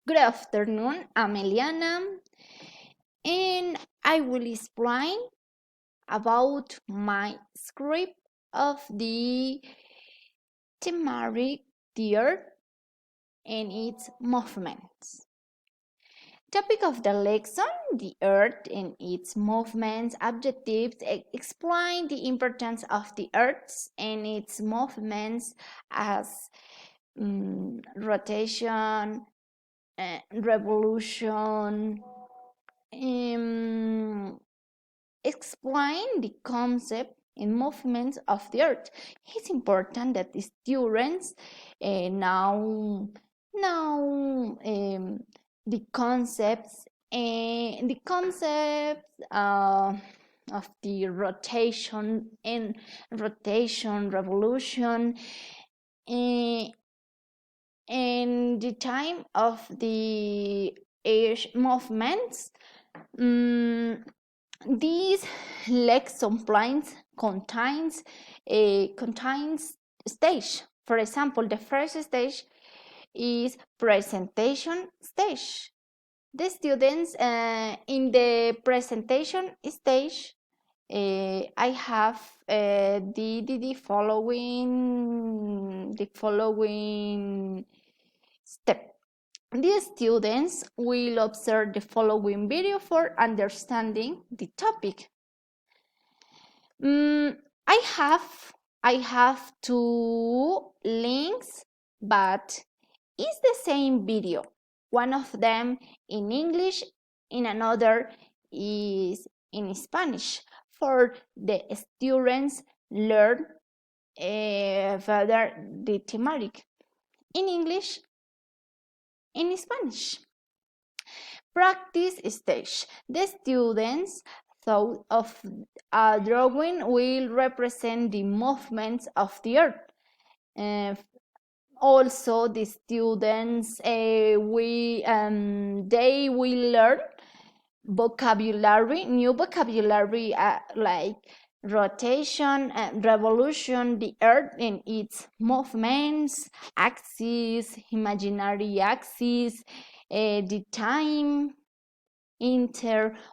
Good afternoon, I'm Eliana, and I will explain about my script of the thematic the Earth and its movements. Topic of the lesson: the Earth and its movements. Objectives: explain the importance of the Earth and its movements as rotation, revolution. Explain the concept and movements of the Earth. It's important that the students know the concepts of the rotation, revolution, and the time of the Earth movements. These lesson plans contains stage. For example, the first stage is presentation stage. The students in the presentation stage, I have the following step. The students will observe the following video for understanding the topic. I have two links, but it's the same video. One of them in English, and another is in Spanish. For the students learn further the thematic in English, in Spanish. Practice stage. The students thought of a drawing will represent the movements of the Earth. Also, the students they will learn vocabulary, new vocabulary like rotation, revolution, the Earth and its movements, axis, imaginary axis, the time,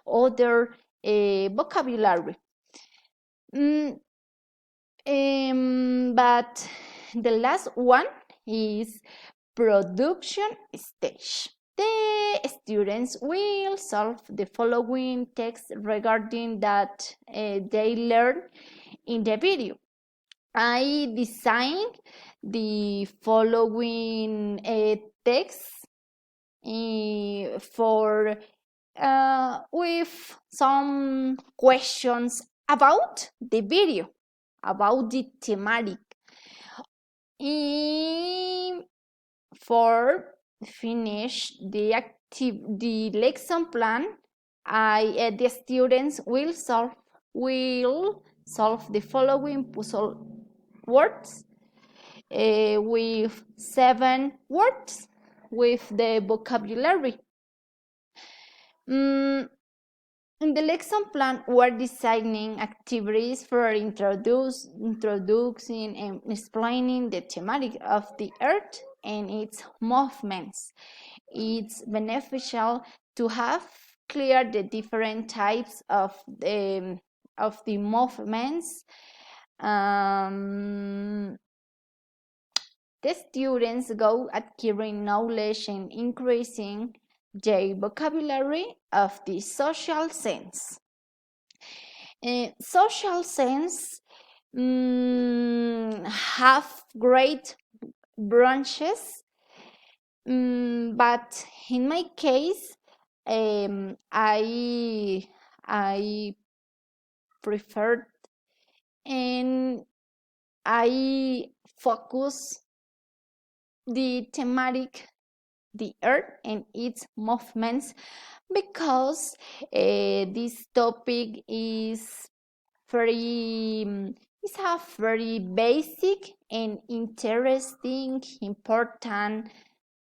other vocabulary. But the last one is production stage. The students will solve the following text regarding that they learn in the video. I designed the following text for with some questions about the video, about the thematic. For finish the lesson plan, the students will solve the following puzzle words with 7 words with the vocabulary. In the lesson plan, we're designing activities for introducing and explaining the thematic of the Earth and its movements. It's beneficial to have clear the different types of the movements. The students go acquiring knowledge and increasing the vocabulary of the social sense. Social sense have great branches, but in my case, I preferred and I focus the thematic, the Earth and its movements, because this topic is very it's a very basic and interesting, important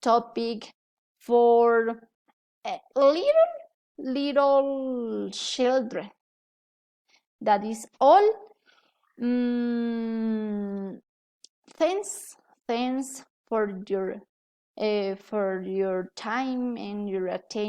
topic for little children. That is all. Thanks for your for your time and your attention.